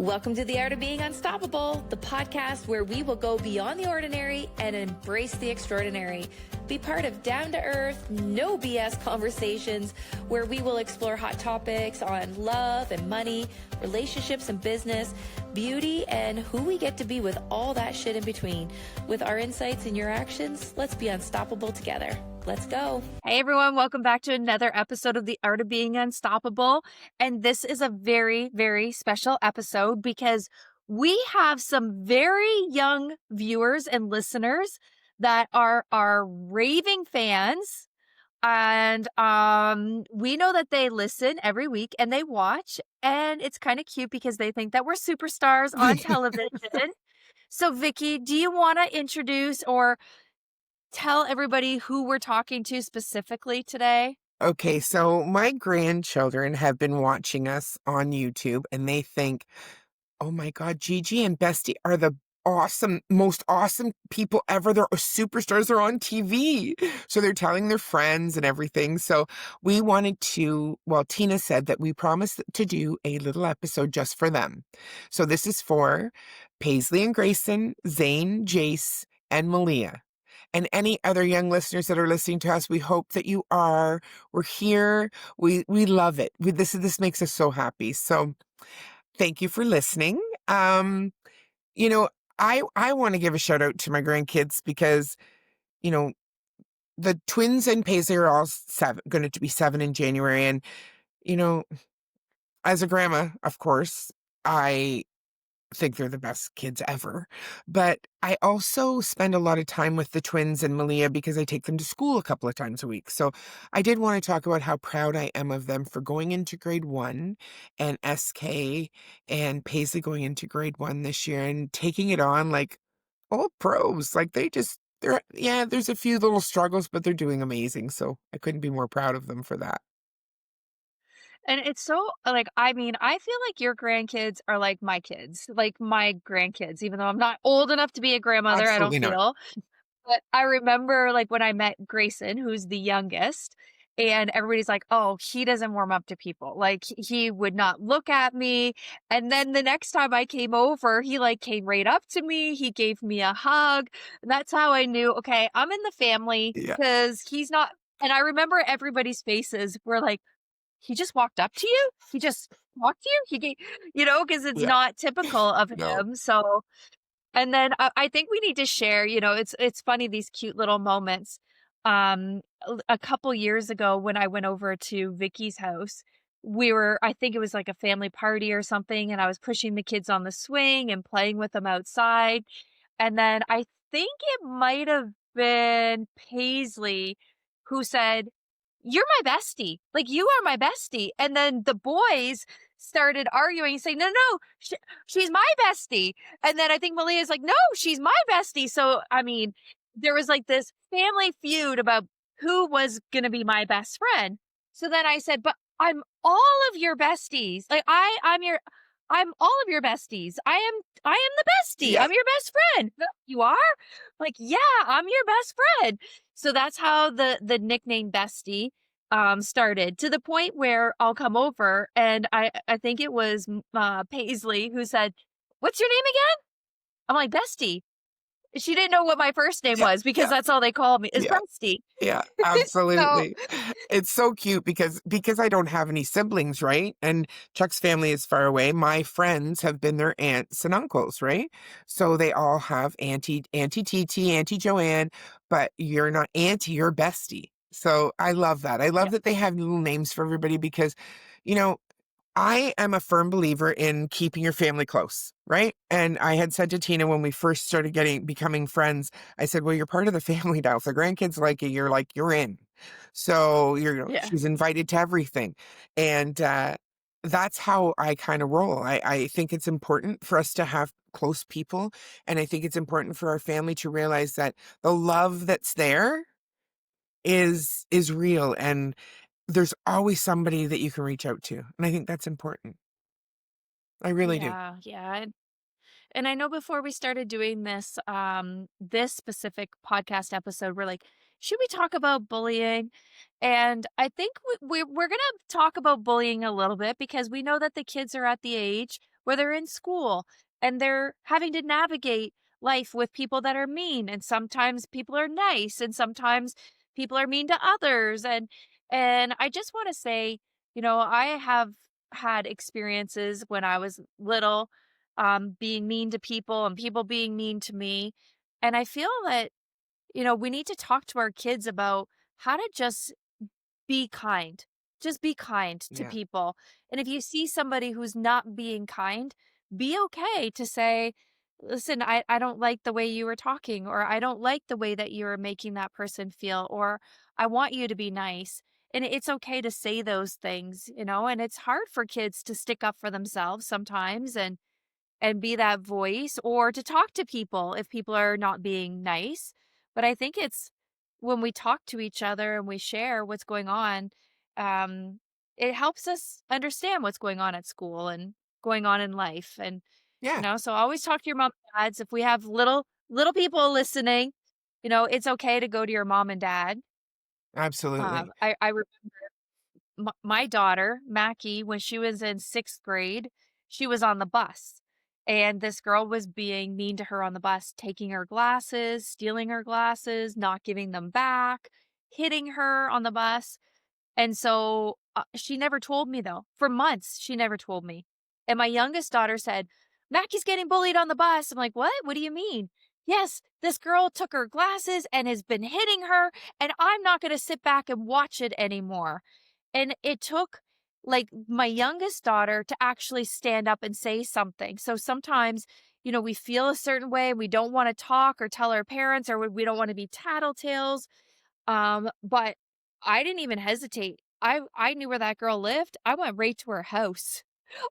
Welcome to The Art of Being Unstoppable, the podcast where we will go beyond the ordinary and embrace the extraordinary. Be part of down-to-earth, no BS conversations where we will explore hot topics on love and money, relationships and business, beauty, and who we get to be with all that shit in between. With our insights and your actions, let's be unstoppable together. Let's go. Hey everyone, welcome back to another episode of The Art of Being Unstoppable. And this is a very, very special episode because we have some very young viewers and listeners that are our raving fans. And we know that they listen every week and they watch. And it's kind of cute because they think that we're superstars on television. So Vicki, do you want to introduce or tell everybody who we're talking to specifically today? Okay, so my grandchildren have been watching us on YouTube and they think, oh my God, Gigi and Bestie are the most awesome people ever. They're superstars. They're on TV. So they're telling their friends and everything. So we wanted to, Tina said that we promised to do a little episode just for them. So this is for Paisley and Grayson, Zane, Jace, and Malia. And any other young listeners that are listening to us, we hope that you are. We're here. We love it. This makes us so happy. So thank you for listening. I want to give a shout out to my grandkids because, the twins and Paisley are all going to be 7 in January. And, as a grandma, of course, I think they're the best kids ever. But I also spend a lot of time with the twins and Malia because I take them to school a couple of times a week. So I did want to talk about how proud I am of them for going into grade 1 and SK and Paisley going into grade 1 this year and taking it on like all pros. Like there's a few little struggles, but they're doing amazing. So I couldn't be more proud of them for that. And it's so, I feel like your grandkids are like my kids, like my grandkids, even though I'm not old enough to be a grandmother, Absolutely I don't feel. But I remember when I met Grayson, who's the youngest, and everybody's like, oh, he doesn't warm up to people. Like, he would not look at me. And then the next time I came over, he came right up to me. He gave me a hug. And that's how I knew, okay, I'm in the family because he's not. And I remember everybody's faces were like, he just walked up to you? He just walked to you? He gave, because it's not typical of him. So, and then I think we need to share, it's funny, these cute little moments. A couple years ago when I went over to Vicki's house, I think it was like a family party or something. And I was pushing the kids on the swing and playing with them outside. And then I think it might have been Paisley who said, you're my bestie. Like, you are my bestie. And then the boys started arguing, saying, no, she's my bestie. And then I think Malia's like, no, she's my bestie. So, there was this family feud about who was going to be my best friend. So then I said, but I'm all of your besties. Like, I'm all of your besties. I am the bestie. Yeah. I'm your best friend. You are? Like, yeah, I'm your best friend. So that's how the nickname Bestie started, to the point where I'll come over and I think it was Paisley who said, what's your name again? I'm like, Bestie. She didn't know what my first name was because that's all they called me is Bestie. Yeah, absolutely. It's so cute because I don't have any siblings, right? And Chuck's family is far away. My friends have been their aunts and uncles, right? So they all have Auntie Titi, Auntie Joanne, but you're not Auntie, you're Bestie. So I love that. I love that they have little names for everybody because, I am a firm believer in keeping your family close, right? And I had said to Tina when we first started becoming friends, I said, well, you're part of the family now. If the grandkids like you, you're in. So she's invited to everything. And that's how I kind of roll. I think it's important for us to have close people. And I think it's important for our family to realize that the love that's there is real. And there's always somebody that you can reach out to. And I think that's important. I really do. Yeah. And I know before we started doing this, this specific podcast episode, we're like, should we talk about bullying? And I think we're going to talk about bullying a little bit because we know that the kids are at the age where they're in school and they're having to navigate life with people that are mean, and sometimes people are nice, and sometimes people are mean to others, and I just want to say, I have had experiences when I was little, being mean to people and people being mean to me. And I feel that, we need to talk to our kids about how to just be kind. Just be kind to Yeah. people. And if you see somebody who's not being kind, be okay to say, listen, I don't like the way you were talking, or I don't like the way that you're making that person feel, or I want you to be nice. And it's okay to say those things, and it's hard for kids to stick up for themselves sometimes and be that voice, or to talk to people if people are not being nice. But I think it's when we talk to each other and we share what's going on, um, it helps us understand what's going on at school and going on in life. And, Yeah, so always talk to your mom and dads. If we have little people listening, it's okay to go to your mom and dad. absolutely. I remember my daughter, Mackie, when she was in 6th grade, she was on the bus, and this girl was being mean to her on the bus, taking her glasses, stealing her glasses, not giving them back, hitting her on the bus. And so, she never told me though. For months, she never told me. And my youngest daughter said, "Mackie's getting bullied on the bus." I'm like, "What? What do you mean?" "Yes, this girl took her glasses and has been hitting her, and I'm not going to sit back and watch it anymore." And it took like my youngest daughter to actually stand up and say something. So sometimes, we feel a certain way, we don't want to talk or tell our parents, or we don't want to be tattletales, but I didn't even hesitate. I knew where that girl lived. I went right to her house.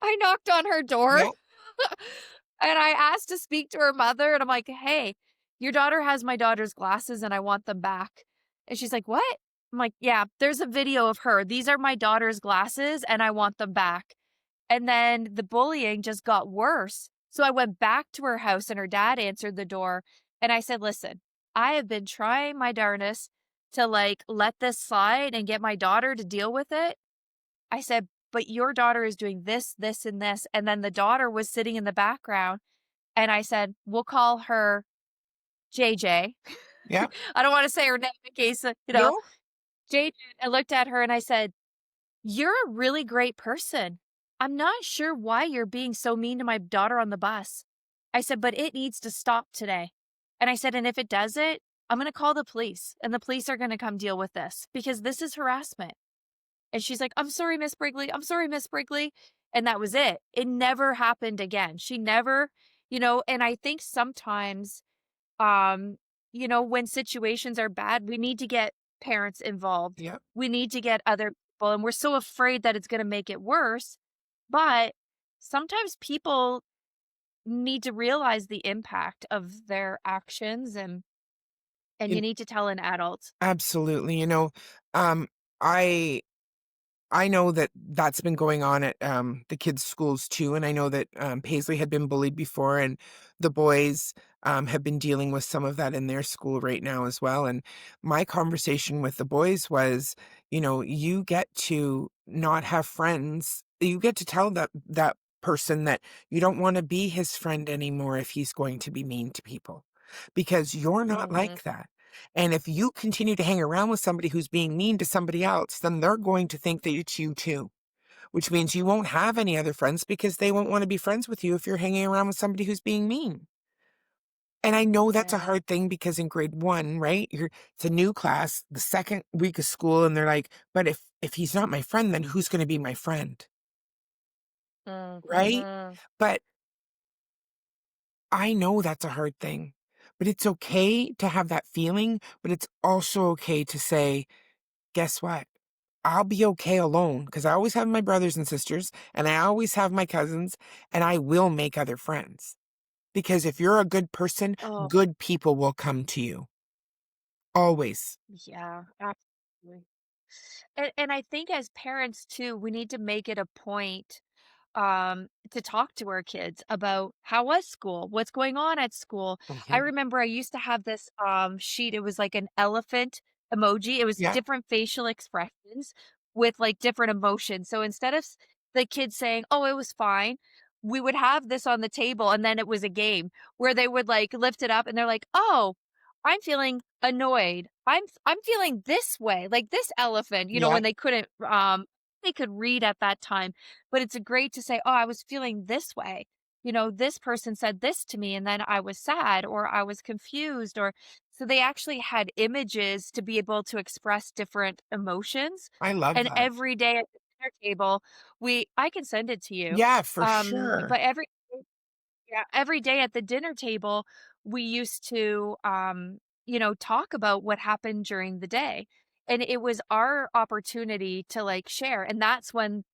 I knocked on her door Yeah, and I asked to speak to her mother, and I'm like, "Hey, your daughter has my daughter's glasses and I want them back." And she's like, "What?" I'm like, "Yeah, there's a video of her. These are my daughter's glasses and I want them back." And then the bullying just got worse. So I went back to her house and her dad answered the door. And I said, "Listen, I have been trying my darnest to like let this slide and get my daughter to deal with it." I said, "But your daughter is doing this, this, and this." And then the daughter was sitting in the background. And I said, "We'll call her JJ." yeah. I don't want to say her name in case, No, JJ. I looked at her and I said, "You're a really great person. I'm not sure why you're being so mean to my daughter on the bus." I said, "But it needs to stop today." And I said, "And if it doesn't, I'm going to call the police and the police are going to come deal with this because this is harassment." And she's like, "I'm sorry, Miss Brigley. I'm sorry, Miss Brigley." And that was it. It never happened again. She never, and I think sometimes, um, when situations are bad, we need to get parents involved. yeah. We need to get other people, and we're so afraid that it's going to make it worse. But sometimes people need to realize the impact of their actions, and you You need to tell an adult. absolutely, um, I I know that that's been going on at, the kids' schools too, and I know that, Paisley had been bullied before, and the boys, have been dealing with some of that in their school right now as well, and my conversation with the boys was, you get to not have friends. You get to tell that person that you don't wanna be his friend anymore if he's going to be mean to people, because you're not Mhm. like that. And if you continue to hang around with somebody who's being mean to somebody else, then they're going to think that it's you too, which means you won't have any other friends because they won't want to be friends with you if you're hanging around with somebody who's being mean. And I know that's a Yeah. hard thing because in grade 1, right? It's a new class, the second week of school, and they're like, but if he's not my friend, then who's going to be my friend? Right? Mhm. But I know that's a hard thing. But it's okay to have that feeling, but it's also okay to say, guess what? I'll be okay alone because I always have my brothers and sisters and I always have my cousins and I will make other friends. Because if you're a good person, Oh, good people will come to you. Always. yeah, absolutely. And I think as parents too, we need to make it a point to talk to our kids about how was school, what's going on at school. I Mhm. remember I used to have this sheet. It was like an elephant emoji. It was Yeah. different facial expressions with like different emotions. So instead of the kids saying, "Oh, it was fine," we would have this on the table, and then it was a game where they would, like, lift it up and they're like, "Oh, I'm feeling annoyed. I'm feeling this way," like this elephant, Yeah, when they could read at that time, but it's great to say, "Oh, I was feeling this way. This person said this to me and then I was sad or I was confused," or so they actually had images to be able to express different emotions, I love and that. every day at the dinner table, I can send it to you, Yeah, for sure. but every day at the dinner table, we used to, talk about what happened during the day. And it was our opportunity to like share. And that's when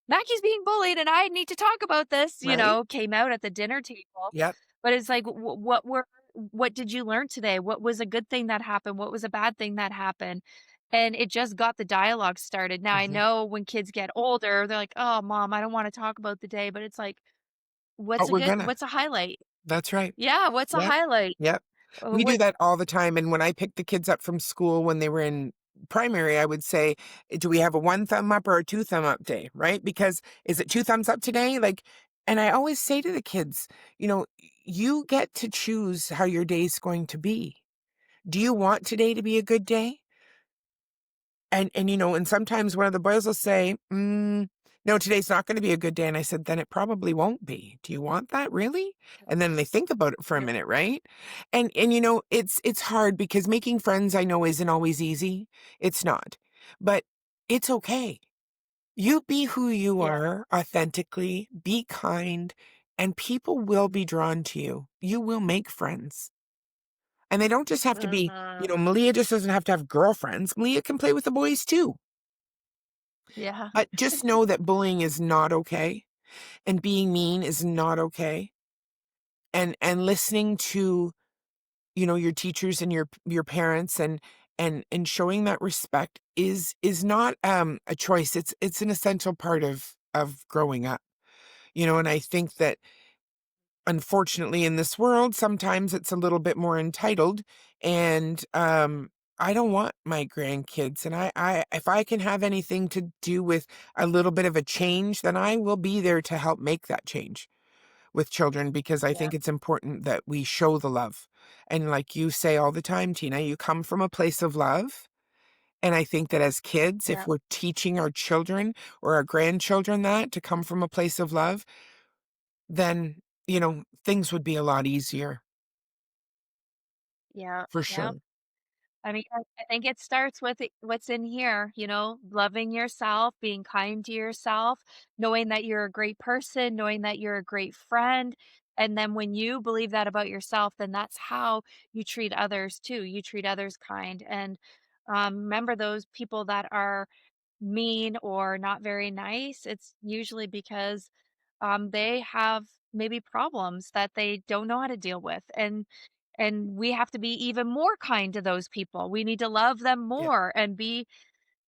Mackie's being bullied and I need to talk about this, Right? came out at the dinner table. Yep. But it's like, what did you learn today? What was a good thing that happened? What was a bad thing that happened? And it just got the dialogue started. Now I Mhm. know when kids get older, they're like, "Oh, mom, I don't want to talk about the day." But it's like, But we're gonna. what's a highlight? That's right. Yeah, what's a Yep. highlight? Yep. We do What that all the time, and when I picked the kids up from school when they were in primary, I would say, "Do we have a 1 thumb up or a 2 thumb up day?" Right? Because, "Is it 2 thumbs up today?" Like, and I always say to the kids, "You get to choose how your day's going to be. Do you want today to be a good day?" And sometimes one of the boys will say, "No, today's not gonna be a good day." And I said, "Then it probably won't be. Do you want that, really?" And then they think about it for a Yep, minute, right? It's hard because making friends, I know, isn't always easy. It's not. But it's okay. You be who you yeah, are authentically, be kind, and people will be drawn to you. You will make friends. And they don't just have to be, mhm, Malia just doesn't have to have girlfriends. Malia can play with the boys too. yeah, But just know that bullying is not okay, and being mean is not okay. And listening to, your teachers and your parents, and showing that respect is not a choice. It's an essential part of growing up. And I think that unfortunately in this world sometimes it's a little bit more entitled, and I don't want my grandkids, and I if I can have anything to do with a little bit of a change, then I will be there to help make that change with children, because I yeah, think it's important that we show the love. And like you say all the time, Tina, you come from a place of love. And I think that as kids, if yeah, we're teaching our children or our grandchildren that to come from a place of love, then, things would be a lot easier yeah, for yeah. sure. I mean, I think it starts with what's in here, loving yourself, being kind to yourself, knowing that you're a great person, knowing that you're a great friend. And then when you believe that about yourself, then that's how you treat others too. You treat others kind. And remember those people that are mean or not very nice, it's usually because they have maybe problems that they don't know how to deal with. And we have to be even more kind to those people. We need to love them Yeah. more and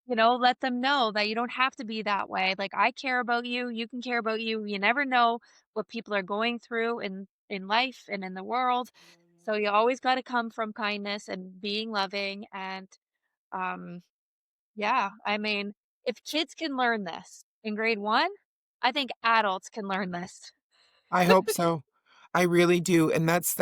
let them know that you don't have to be that way. Like I care about you, you can care about you. You never know what people are going through in life and in the world. So you always got to come from kindness and being loving and um yeah, I mean, if kids can learn this in grade 1, I think adults can learn this. I hope so. I really do. And that's,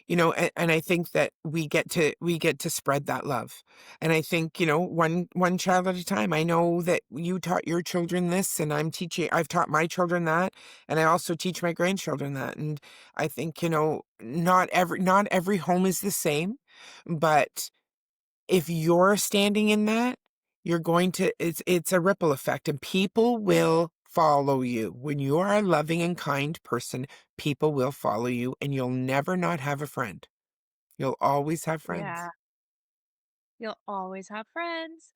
and I think that we get to spread that love. And I think, one child at a time. I know that you taught your children this, and I've taught my children that, and I also teach my grandchildren that. And I think, not every home is the same, but if you're standing in that, it's a ripple effect, and people will follow you. When you are a loving and kind person, people will follow you, and you'll never not have a friend. You'll always have friends. Yeah, you'll always have friends.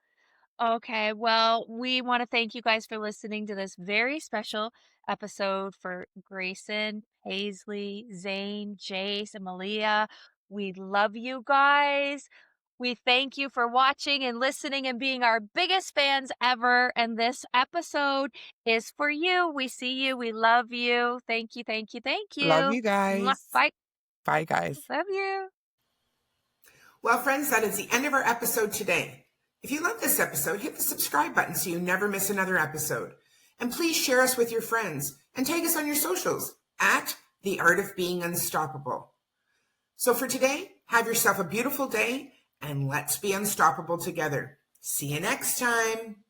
Okay, well, we want to thank you guys for listening to this very special episode for Grayson, Paisley, Zane, Jace, and Malia. We love you guys. We thank you for watching and listening and being our biggest fans ever. And this episode is for you. We see you. We love you. Thank you. Thank you. Thank Love you. you Mwah. guys. Bye. Bye, guys. Love you. Well, friends, that is the end of our episode today. If you love this episode, hit the subscribe button so you never miss another episode. And please share us with your friends. and tag us on your socials at The Art of Being Unstoppable. So for today, have yourself a beautiful day and let's be unstoppable together. See you next time.